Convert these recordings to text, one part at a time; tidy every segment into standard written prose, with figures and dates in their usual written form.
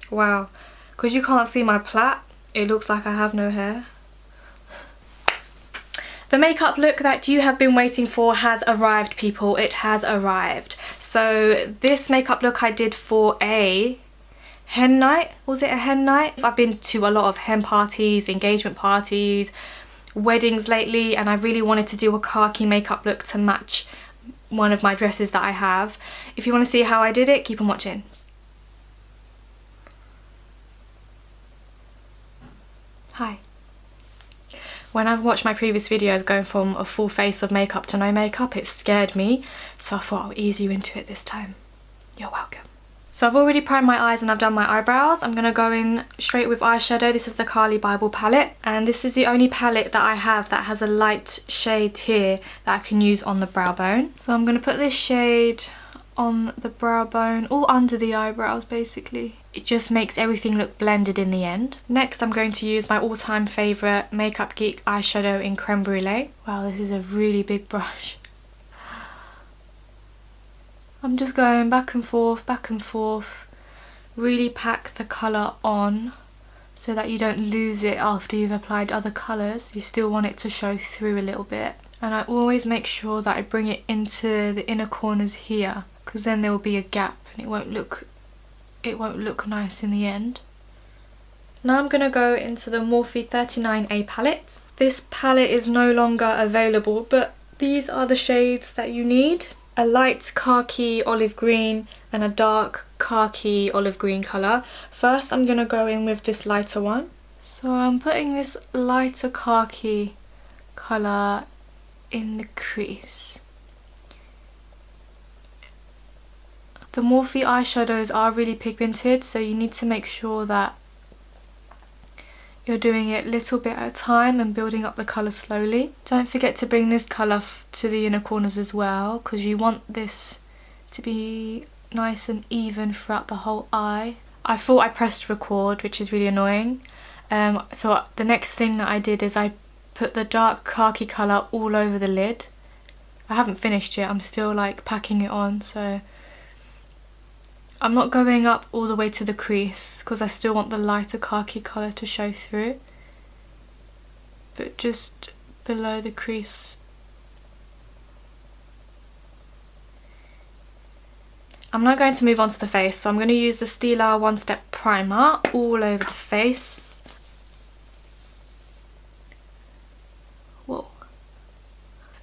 Wow, because you can't see my plait, it looks like I have no hair. The makeup look that you have been waiting for has arrived, people. It has arrived. So this makeup look I did for a hen night. Was it a hen night? I've been to a lot of hen parties, engagement parties, weddings lately, and I really wanted to do a khaki makeup look to match one of my dresses that I have. If you want to see how I did it, keep on watching. Hi. When I've watched my previous videos going from a full face of makeup to no makeup, it scared me, so I thought I'll ease you into it this time. You're welcome. So I've already primed my eyes and I've done my eyebrows. I'm going to go in straight with eyeshadow. This is the Carly Bible palette, and this is the only palette that I have that has a light shade here that I can use on the brow bone. So I'm going to put this shade on the brow bone, all under the eyebrows basically. It just makes everything look blended in the end. Next I'm going to use my all-time favourite Makeup Geek eyeshadow in Creme Brulee. Wow, this is a really big brush. I'm just going back and forth, really pack the colour on so that you don't lose it after you've applied other colours. You still want it to show through a little bit. And I always make sure that I bring it into the inner corners here, because then there will be a gap and it won't look nice in the end. Now I'm going to go into the Morphe 39A palette. This palette is no longer available, but these are the shades that you need. A light khaki olive green and a dark khaki olive green colour. First I'm going to go in with this lighter one. So I'm putting this lighter khaki colour in the crease. The Morphe eyeshadows are really pigmented, so you need to make sure that you're doing it a little bit at a time and building up the colour slowly. Don't forget to bring this colour to the inner corners as well, because you want this to be nice and even throughout the whole eye. I thought I pressed record, which is really annoying. So the next thing that I did is I put the dark khaki colour all over the lid. I haven't finished yet, I'm still like packing it on, so I'm not going up all the way to the crease because I still want the lighter khaki colour to show through, but just below the crease. I'm now going to move on to the face, so I'm going to use the Stila One Step Primer all over the face. Whoa.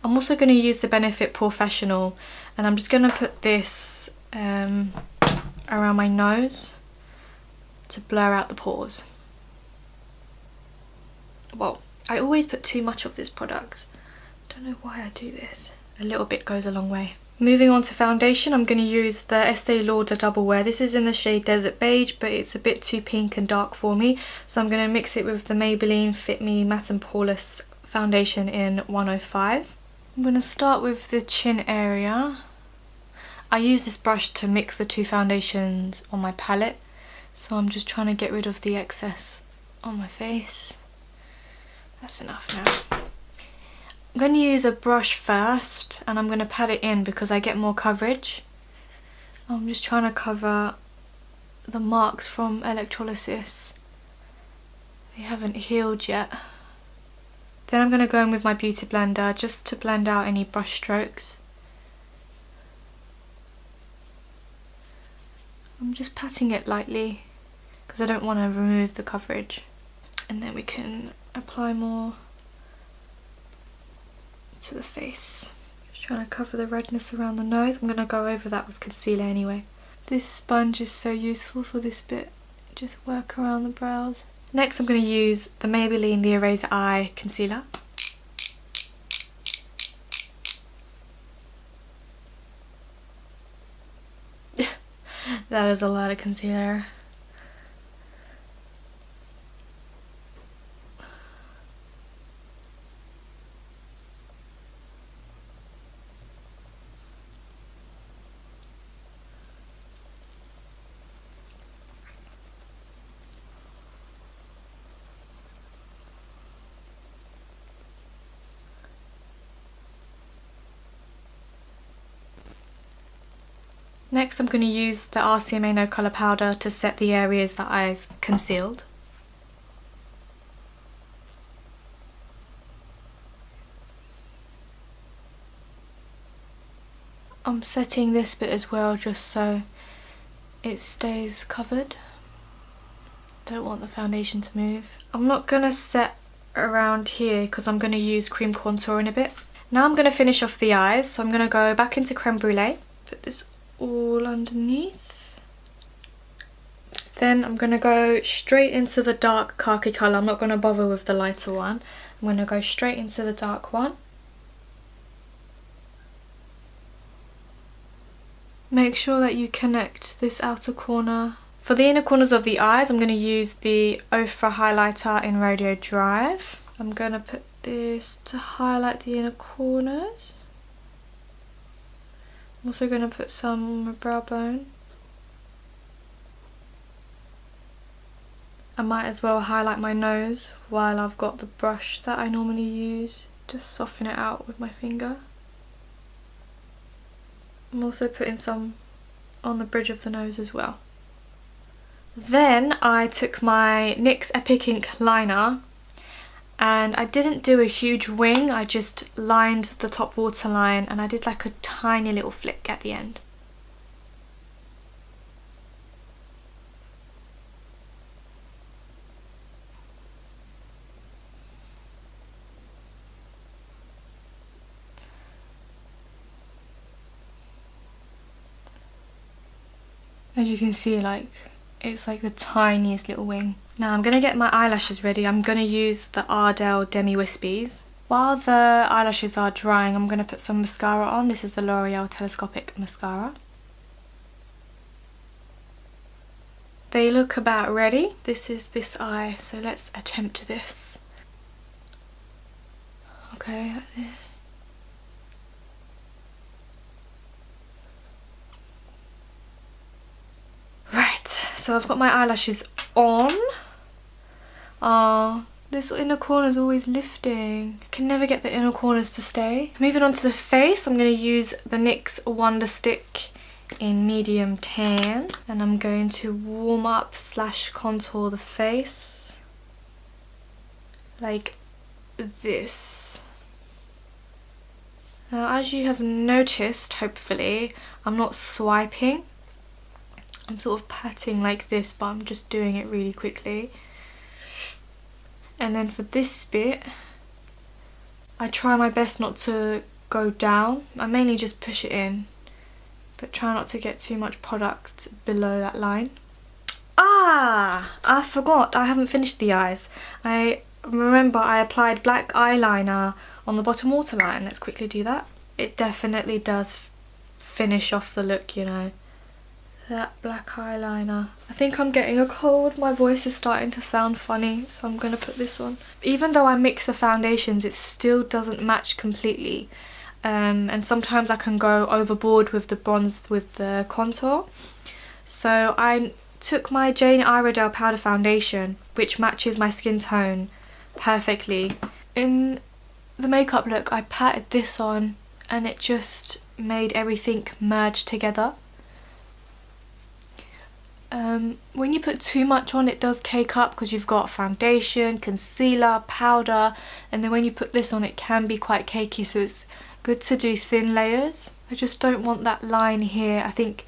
I'm also going to use the Benefit Professional, and I'm just going to put this around my nose to blur out the pores. Well, I always put too much of this product. Don't know why I do this. A little bit goes a long way. Moving on to foundation, I'm going to use the Estee Lauder Double Wear. This is in the shade Desert Beige, but it's a bit too pink and dark for me, so I'm going to mix it with the Maybelline Fit Me Matte and Poreless foundation in 105. I'm going to start with the chin area. I use this brush to mix the two foundations on my palette, so I'm just trying to get rid of the excess on my face. That's enough now. I'm going to use a brush first, and I'm going to pat it in because I get more coverage. I'm just trying to cover the marks from electrolysis. They haven't healed yet. Then I'm going to go in with my beauty blender just to blend out any brush strokes. I'm just patting it lightly because I don't want to remove the coverage. And then we can apply more to the face. Just trying to cover the redness around the nose. I'm going to go over that with concealer anyway. This sponge is so useful for this bit. Just work around the brows. Next I'm going to use the Maybelline The Eraser Eye Concealer. That is a lot of concealer. Next I'm going to use the RCMA No Colour Powder to set the areas that I've concealed. I'm setting this bit as well just so it stays covered. Don't want the foundation to move. I'm not going to set around here because I'm going to use cream contour in a bit. Now I'm going to finish off the eyes, so I'm going to go back into Creme Brulee. Put this all underneath. Then I'm going to go straight into the dark khaki colour. I'm not going to bother with the lighter one. I'm going to go straight into the dark one. Make sure that you connect this outer corner. For the inner corners of the eyes, I'm going to use the Ofra highlighter in Rodeo Drive. I'm going to put this to highlight the inner corners. I'm also going to put some on my brow bone. I might as well highlight my nose while I've got the brush that I normally use. Just soften it out with my finger. I'm also putting some on the bridge of the nose as well. Then I took my NYX Epic Ink liner and I didn't do a huge wing, I just lined the top waterline and I did like a tiny little flick at the end. As you can see, like, it's like the tiniest little wing. Now I'm going to get my eyelashes ready. I'm going to use the Ardell Demi Wispies. While the eyelashes are drying, I'm going to put some mascara on. This is the L'Oreal Telescopic Mascara. They look about ready. This is this eye, so let's attempt this. Okay, like this. So I've got my eyelashes on. This inner corner is always lifting. I can never get the inner corners to stay. Moving on to the face, I'm going to use the NYX Wonder Stick in medium tan. And I'm going to warm up / contour the face. Like this. Now, as you have noticed, hopefully, I'm not swiping. I'm sort of patting like this, but I'm just doing it really quickly. And then for this bit, I try my best not to go down. I mainly just push it in, but try not to get too much product below that line. Ah! I forgot, I haven't finished the eyes. I remember I applied black eyeliner on the bottom waterline. Let's quickly do that. It definitely does finish off the look, you know. That black eyeliner. I think I'm getting a cold. My voice is starting to sound funny, so I'm going to put this on. Even though I mix the foundations, it still doesn't match completely. And sometimes I can go overboard with the bronze, with the contour. So I took my Jane Iredale powder foundation, which matches my skin tone perfectly. In the makeup look, I patted this on and it just made everything merge together. When you put too much on, it does cake up because you've got foundation, concealer, powder, and then when you put this on it can be quite cakey, so it's good to do thin layers. I just don't want that line here. I think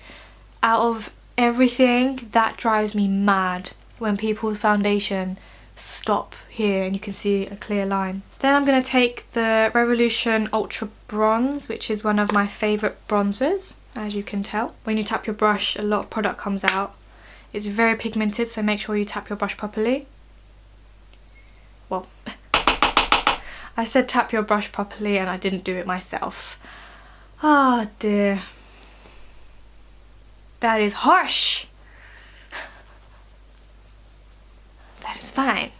out of everything, that drives me mad when people's foundation stop here and you can see a clear line. Then I'm going to take the Revolution Ultra Bronze, which is one of my favourite bronzers, as you can tell. When you tap your brush, a lot of product comes out. It's very pigmented, so make sure you tap your brush properly. Well, I said tap your brush properly and I didn't do it myself. Ah, oh dear. That is harsh. That is fine.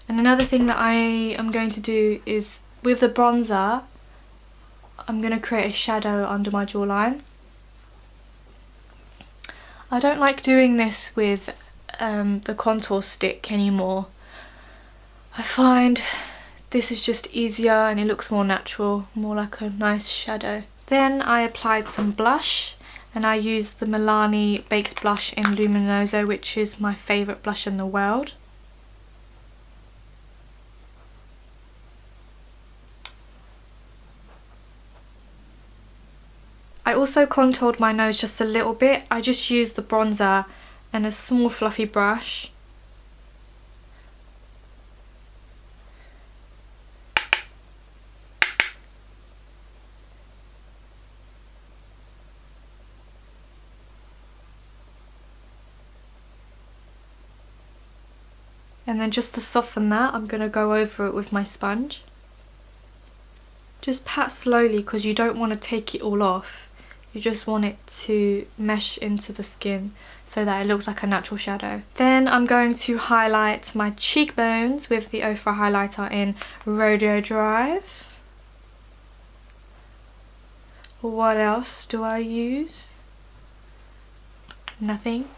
And another thing that I am going to do is, with the bronzer, I'm going to create a shadow under my jawline. I don't like doing this with the contour stick anymore. I find this is just easier and it looks more natural, more like a nice shadow. Then I applied some blush, and I use the Milani Baked Blush in Luminoso, which is my favourite blush in the world. I also contoured my nose just a little bit. I just used the bronzer and a small fluffy brush. And then just to soften that, I'm going to go over it with my sponge. Just pat slowly because you don't want to take it all off. You just want it to mesh into the skin so that it looks like a natural shadow. Then I'm going to highlight my cheekbones with the Ofra highlighter in Rodeo Drive. What else do I use? Nothing.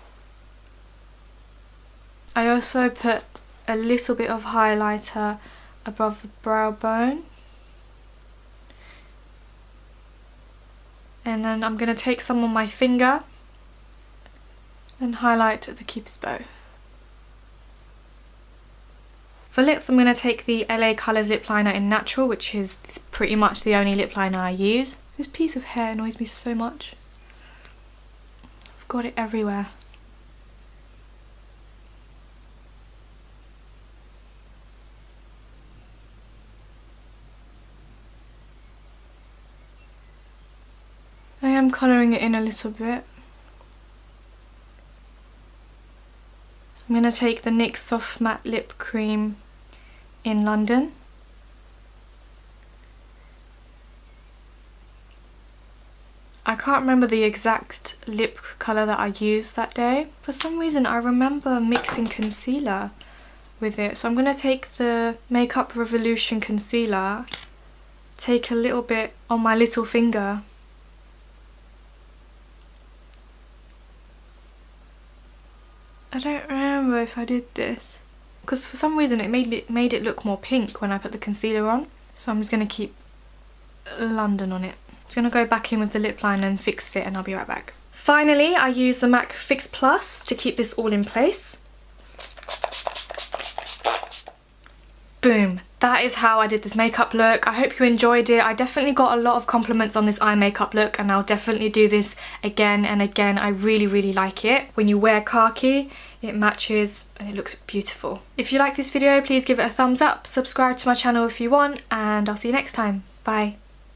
I also put a little bit of highlighter above the brow bone. And then I'm going to take some on my finger and highlight the cupid's bow. For lips, I'm going to take the LA Colours lip liner in Natural, which is pretty much the only lip liner I use. This piece of hair annoys me so much. I've got it everywhere. I am colouring it in a little bit. I'm going to take the NYX Soft Matte Lip Cream in London. I can't remember the exact lip colour that I used that day. For some reason I remember mixing concealer with it. So I'm going to take the Makeup Revolution concealer, take a little bit on my little finger. I don't remember if I did this because for some reason it made it look more pink when I put the concealer on. So I'm just going to keep London on it. I'm just going to go back in with the lip liner and fix it and I'll be right back. Finally, I use the MAC Fix Plus to keep this all in place. Boom. That is how I did this makeup look. I hope you enjoyed it. I definitely got a lot of compliments on this eye makeup look and I'll definitely do this again and again. I really, really like it. When you wear khaki, it matches and it looks beautiful. If you like this video, please give it a thumbs up, subscribe to my channel if you want, and I'll see you next time. Bye.